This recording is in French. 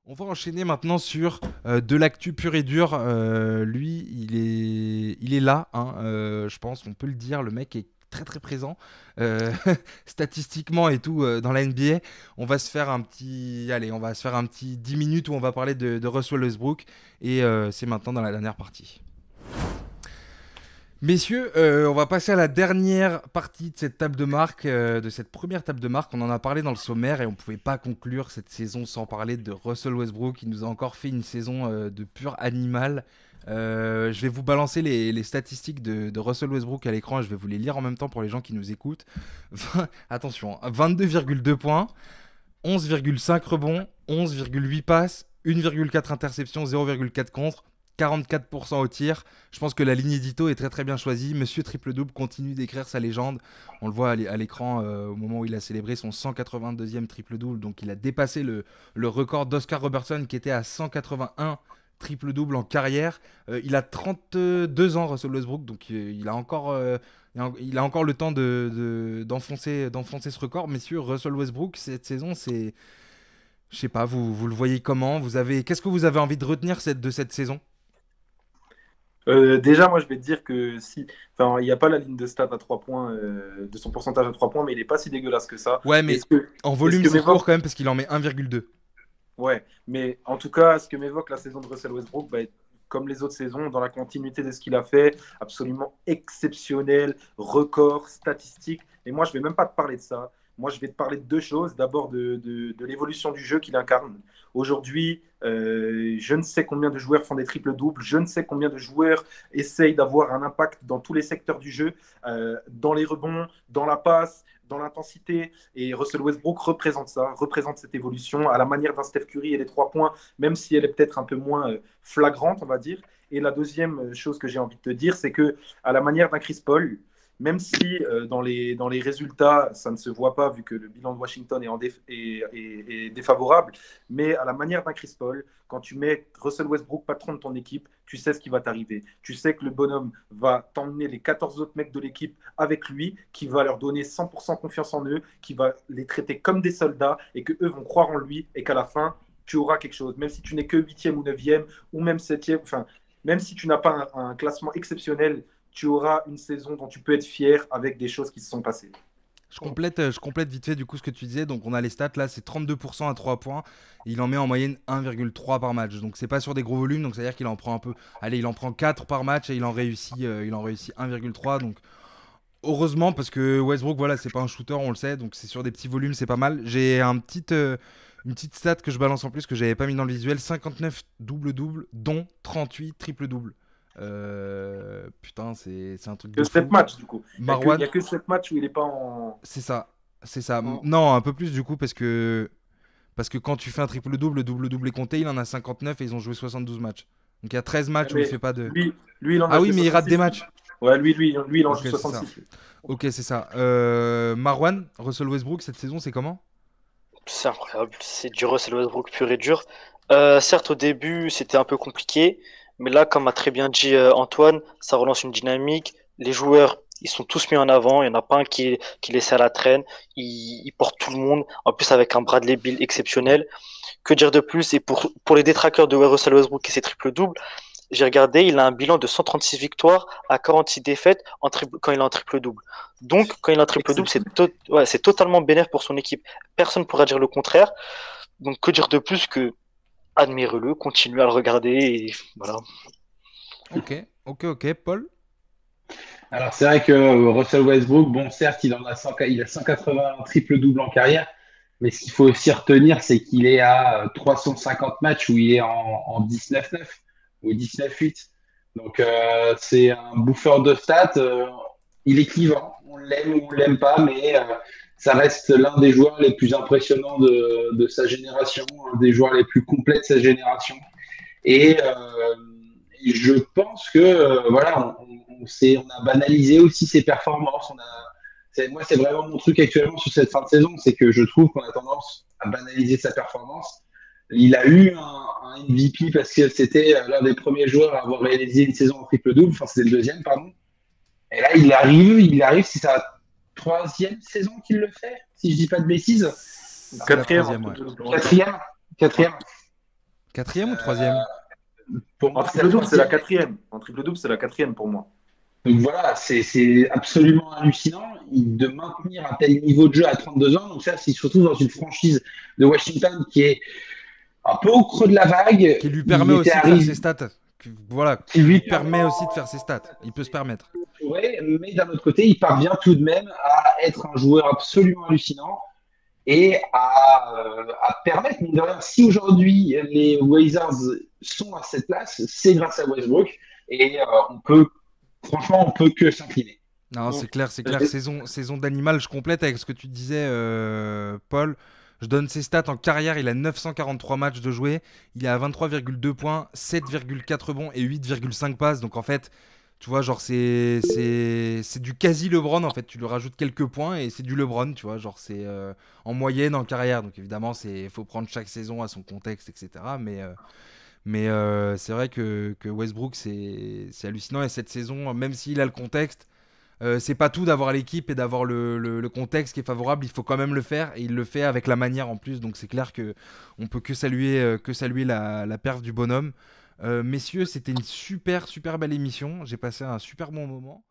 On va enchaîner maintenant sur de l'actu pur et dur. Lui, il est là, hein, je pense, on peut le dire. Le mec est très très présent statistiquement et tout dans la NBA. On va se faire un petit 10 minutes où on va parler de Russell Westbrook et c'est maintenant dans la dernière partie. Messieurs, on va passer à la dernière partie de cette table de marque, de cette première table de marque. On en a parlé dans le sommaire et on ne pouvait pas conclure cette saison sans parler de Russell Westbrook. Il nous a encore fait une saison de pur animal. Je vais vous balancer les statistiques de Russell Westbrook à l'écran et je vais vous les lire en même temps pour les gens qui nous écoutent. Attention, 22,2 points, 11,5 rebonds, 11,8 passes, 1,4 interceptions, 0,4 contre. 44% au tir. Je pense que la ligne édito est très très bien choisie. Monsieur Triple-Double continue d'écrire sa légende. On le voit à l'écran au moment où il a célébré son 182e triple-double. Donc il a dépassé le record d'Oscar Robertson qui était à 181 triple-double en carrière. Il a 32 ans, Russell Westbrook. Donc il a encore le temps d'enfoncer ce record. Messieurs, Russell Westbrook, cette saison, c'est... Je sais pas, vous le voyez comment Qu'est-ce que vous avez envie de retenir de cette saison? Déjà, moi, je vais te dire que si, enfin, il n'y a pas la ligne de stats à 3 points, de son pourcentage à 3 points, mais il n'est pas si dégueulasse que ça. Ouais, Et mais ce que, en et ce volume, que c'est court m'évoque, quand même parce qu'il en met 1,2. ouais, mais en tout cas, ce que m'évoque la saison de Russell Westbrook, bah, comme les autres saisons, dans la continuité de ce qu'il a fait, absolument exceptionnel, record, statistique. Et moi, je vais même pas te parler de ça. Moi, je vais te parler de deux choses. D'abord, de l'évolution du jeu qu'il incarne. Aujourd'hui, je ne sais combien de joueurs font des triples-doubles. Je ne sais combien de joueurs essayent d'avoir un impact dans tous les secteurs du jeu, dans les rebonds, dans la passe, dans l'intensité. Et Russell Westbrook représente ça, représente cette évolution à la manière d'un Steph Curry et les 3 points, même si elle est peut-être un peu moins flagrante, on va dire. Et la deuxième chose que j'ai envie de te dire, c'est que à la manière d'un Chris Paul, même si dans les résultats, ça ne se voit pas vu que le bilan de Washington est défavorable, mais à la manière d'un Chris Paul, quand tu mets Russell Westbrook patron de ton équipe, tu sais ce qui va t'arriver. Tu sais que le bonhomme va t'emmener les 14 autres mecs de l'équipe avec lui, qui va leur donner 100% confiance en eux, qui va les traiter comme des soldats et que eux vont croire en lui et qu'à la fin, tu auras quelque chose. Même si tu n'es que huitième ou neuvième ou même septième, enfin, même si tu n'as pas un classement exceptionnel, tu auras une saison dont tu peux être fier avec des choses qui se sont passées. Je complète vite fait du coup ce que tu disais. Donc on a les stats là, c'est 32% à 3 points. Il en met en moyenne 1,3 par match. Donc c'est pas sur des gros volumes. Donc c'est-à-dire qu'il en prend un peu. Allez, il en prend 4 par match et il en réussit 1,3. Donc heureusement parce que Westbrook, voilà, c'est pas un shooter, on le sait. Donc c'est sur des petits volumes, c'est pas mal. J'ai une petite stat que je balance en plus que j'avais pas mis dans le visuel, 59 double-double, dont 38 triple-double. Putain, c'est un truc Que de 7 fou. matchs, du coup. Il y Marwan, a que 7 matchs où il n'est pas en, c'est ça. C'est ça. en- Non, un peu plus du coup, parce que quand tu fais un triple-double, le double-double est compté, il en a 59 et ils ont joué 72 matchs. Donc il y a 13 matchs où il Mais fait pas de. lui, il en a Ah oui, joué mais il rate des 66. matchs. Ouais, lui, il en Ok, joue c'est ça. 66. Ok, c'est ça. Marwan, Russell Westbrook, cette saison, c'est comment? C'est incroyable, c'est du Russell Westbrook pur et dur. Certes, au début, c'était un peu compliqué, mais là, comme a très bien dit Antoine, ça relance une dynamique. Les joueurs, ils sont tous mis en avant. Il n'y en a pas un qui est laissé à la traîne. Il porte tout le monde. En plus, avec un Bradley Beal exceptionnel. Que dire de plus? Et pour les détracteurs de Russell Westbrook et ses triple-doubles, j'ai regardé, il a un bilan de 136 victoires à 46 défaites quand il est en triple-double. Donc, quand il est en triple-double, Exceptionnel. ouais, c'est totalement bénéf pour son équipe. Personne ne pourra dire le contraire. Donc, que dire de plus que admirez-le, continuez à le regarder et voilà. Ok, ok, ok. Paul? Alors, c'est vrai que Russell Westbrook, bon, certes, il a 180 triple-double en carrière, mais ce qu'il faut aussi retenir, c'est qu'il est à 350 matchs où il est en 19-9 ou 19-8. Donc, c'est un bouffeur de stats. Il est clivant. On l'aime ou on l'aime pas, mais ça reste l'un des joueurs les plus impressionnants de sa génération, un des joueurs les plus complets de sa génération. Et je pense que voilà, on a banalisé aussi ses performances. Moi, c'est vraiment mon truc actuellement sur cette fin de saison, c'est que je trouve qu'on a tendance à banaliser sa performance. Il a eu un MVP parce que c'était l'un des premiers joueurs à avoir réalisé une saison en triple-double. Enfin, c'était le deuxième, pardon. Et là, c'est sa troisième saison qu'il le fait, si je dis pas de bêtises. C'est la Quatrième en troisième, ouais. triple-double. Quatrième, quatrième. Quatrième ou troisième? Pour En moi, c'est la triple-double, c'est la troisième. quatrième. En triple-double, c'est la quatrième pour moi. Donc voilà, c'est absolument hallucinant de maintenir un tel niveau de jeu à 32 ans. Donc ça, c'est surtout dans une franchise de Washington qui est un peu au creux de la vague. Qui lui Il permet était aussi de faire ses arrivé, stats. Voilà, qui qui lui lui permet permet, aussi de faire ses stats. Il peut se permettre. ouais, mais d'un autre côté, il parvient tout de même à être un joueur absolument hallucinant et à permettre, mine de rien, si aujourd'hui les Wizards sont à cette place, c'est grâce à Westbrook et franchement, on peut que s'incliner. Non, Mm. c'est clair, c'est clair. Saison d'animal, je complète avec ce que tu disais, Paul. Je donne ses stats en carrière. Il a 943 matchs de jouer. Il est à 23,2 points, 7,4 rebonds et 8,5 passes. Donc en fait, tu vois, genre c'est du quasi LeBron en fait. Tu lui rajoutes quelques points et c'est du LeBron, tu vois. Genre c'est en moyenne en carrière. Donc évidemment, faut prendre chaque saison à son contexte, etc. Mais c'est vrai que Westbrook c'est hallucinant et cette saison, même s'il a le contexte. C'est pas tout d'avoir l'équipe et d'avoir le contexte qui est favorable, il faut quand même le faire et il le fait avec la manière en plus, donc c'est clair que on peut que saluer la perf du bonhomme. Messieurs, c'était une super super belle émission, j'ai passé un super bon moment.